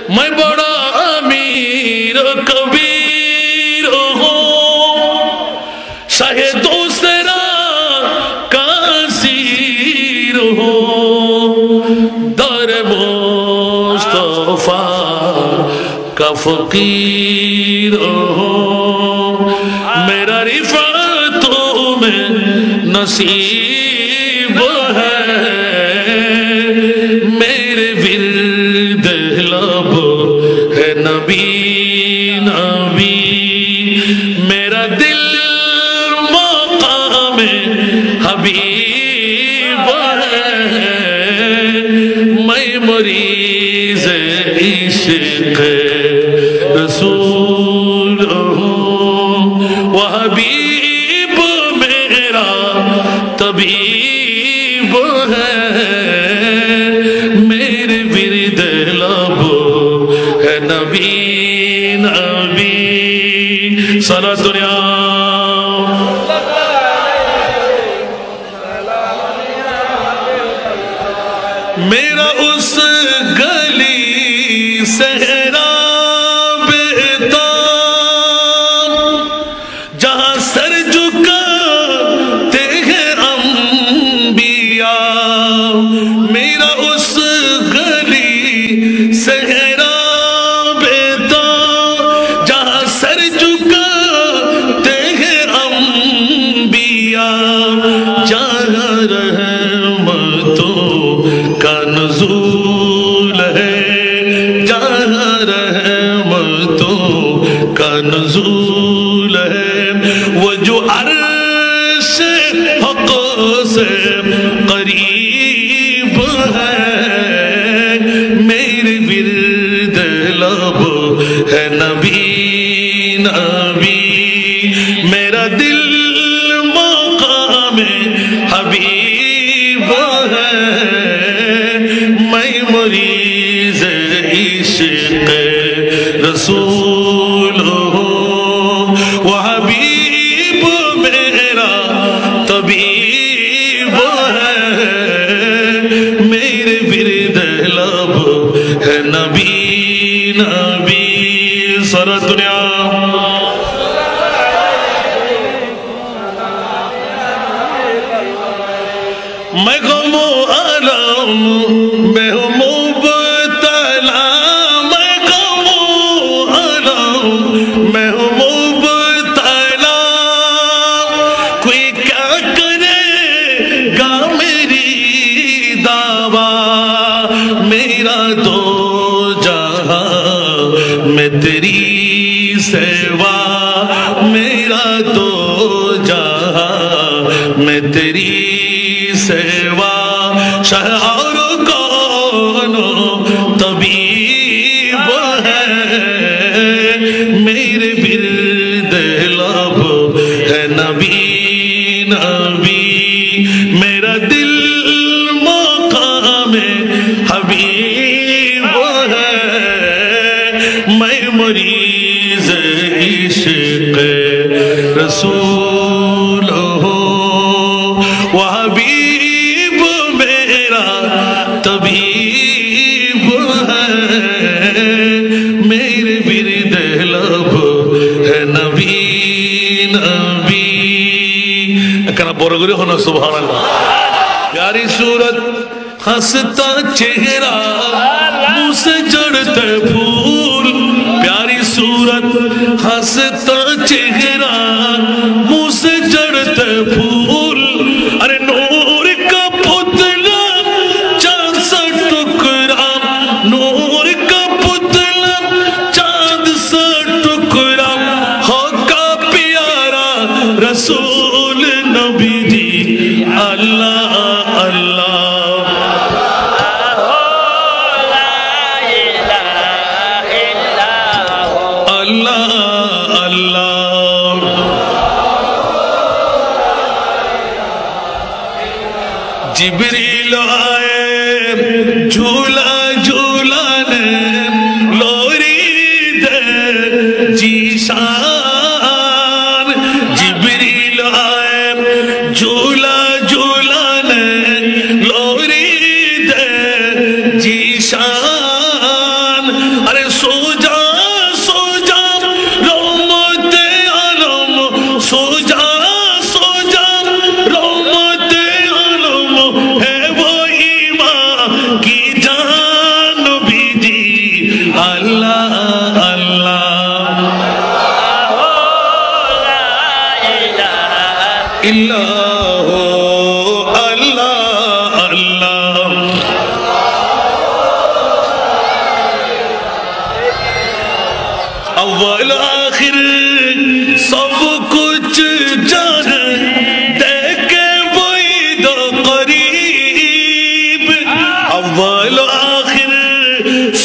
میں بڑا امیر کبیر ہوں شاہ دوسرا کا اسیر ہوں در مصطفیٰ کا فقیر ہوں میرا رفعتوں میں نصیب ہے میرے ورد لب ہے نبی نبی میرا دل مقام حبیب ہے میں مریض عشق رسول ہوں وہ حبیب میرا طبیب ہے میرے ورد لب ہے نبی نبی سارا دنیا میرا اس گلی صحرا بیتا جہاں سر جھکاتے ہیں انبیاء میرا اس گلی صحرا بیتا جہاں سر جھکاتے ہیں انبیاء جہاں رحمتوں کا نزول ہے جہاں رحمتوں کا نزول ہے وہ جو عرش حق سے قریب ہے میرے ورد لب ہے نبی نبی میرا دل مقام حبیب ہے میں مریض عشق رسول ہوں وہ حبیب میرا طبیب ہے میرے ورد لب ہے نبی نبی سارا دنیا میں غم و علم میں ہوں مبتلا میں غم و علم میں ہوں مبتلا کوئی کیا کرے گا میری دعویٰ میرا دو جہاں میں تیری سیوا میرا دو جہاں میں تیری سیوا شاہ اور کون طبیب ہے میرے ورد لب ہے نبی نبی میرا دل مقام حبیب ہے میں مریض عشق رسول ہوں وہ حبیب میرا طبیب ہے میرے ورد لب ہے نبی نبی کہنا بورا گری ہونا سبحان اللہ پیاری صورت ہنستا چہرہ منہ سے جڑتے پھول پیاری صورت ہنستا چہرہ منہ سے جڑتے پھول ارے نور کا پتلا چاند سا ٹکڑا نور کا پتلا چاند سا ٹکڑا ہو کا پیارا رسول نبی جی اللہ اللہ جبریل آئے جھولا جھولانے لوری دے جیشان جبریل آئے جھولا جھولانے لوری دے جیشان ارے اول آخر سب کچھ جان دے کے وہی دو قریب اول آخر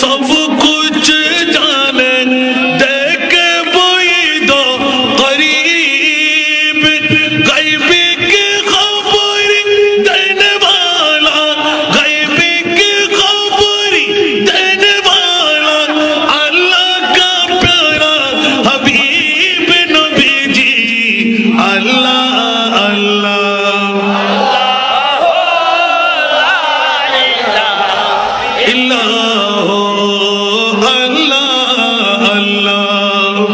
سب کچھ جان دے کے وہی دو قریب غیبی کی خبر دینے والا غیبی کی خبر دینے والا اللہ کا پیارا حبیب نبی جی اللہ اللہ اللہ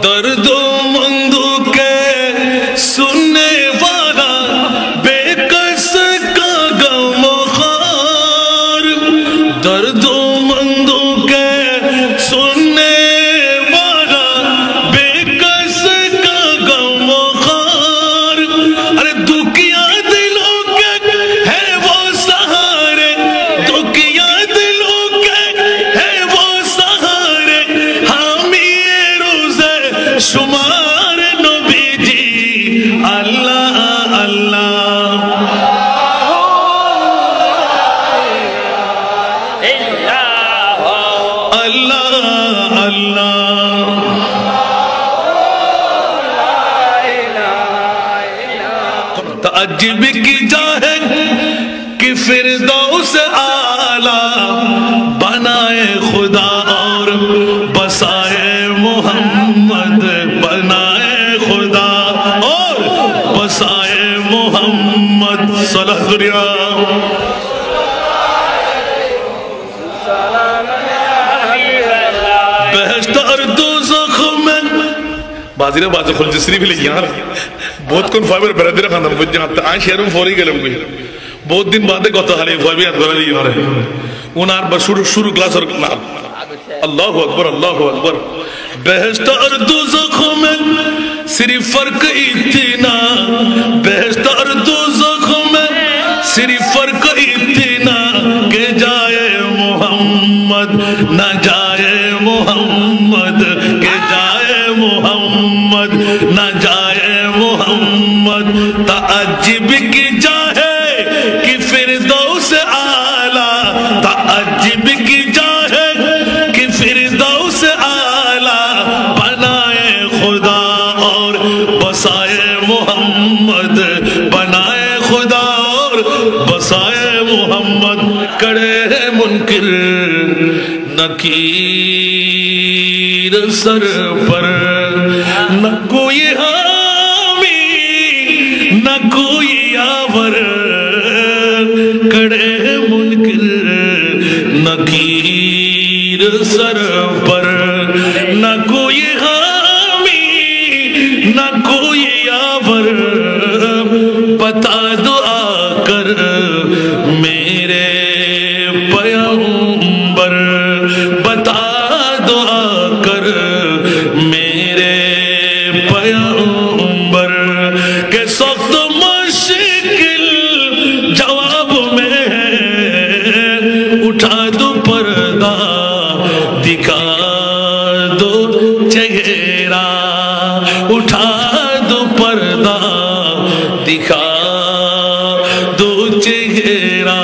درد و مندوں کے سننے والا بے کس کا غم خوار درد و مندوں کے سننے والا بے کس کا غم خوار ارے دکھیا دلوں کے ہے وہ سہارے دکھیا دلوں کے ہے وہ سہارے حامی روزے شمار نبی جی اللہ اللہ اللہ اللہ تعجب کی جا ہے کہ فردوس اعلیٰ بنائے خدا اور بسائے محمد بنائے خدا اور بسائے محمد صلی اللہ علیہ وسلم بہشت اور دوزخ میں بازی رہا بازی خل جسری بھی لئی یہاں بہت کن فائبر برادر خاندم کچھ جہاں آئیں شہروں فوری گلم گئی بہت دن بعد گوتا حالی فائبی اتبرا دی یہاں رہے انہار بس شروع کلاس اور اللہ اکبر اللہ اکبر بہشت اور دوزخ میں صرف فرق اتنا بہشت اور دوزخ میں صرف فرق اتنا کہ جائے محمد نہ جائے محمد کہ جائے محمد نہ جائے محمد تعجب کی جائے کہ فردوس اعلیٰ تعجب کی جائے کہ فردوس اعلیٰ بنائے خدا اور بسائے محمد بنائے خدا اور بسائے محمد کڑے منکر نکیر سر پر نہ کوئی حامی نہ کوئی آور کڑے منکر نکیر سر پر نہ کوئی حامی نہ کوئی آور بتا دو آ کر میرے پیغمبر بتا دو آ کر میرے پیغمبر کہ سخت مشکل جواب میں ہے اٹھا دو پردہ دکھا دو چہرہ اٹھا دو پردہ دکھا دو چہرہ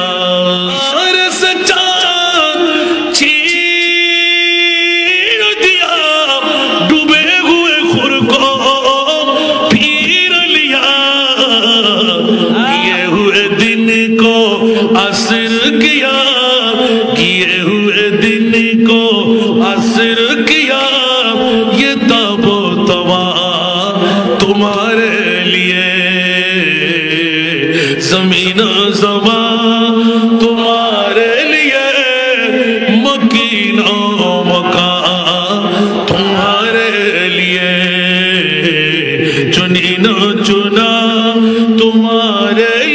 عصر کیا کیے ہوئے دن کو عصر کیا یہ تاب و توا تمہارے لیے زمین و زمان تمہارے لیے مکین و مکان تمہارے لیے چنین و چنا تمہارے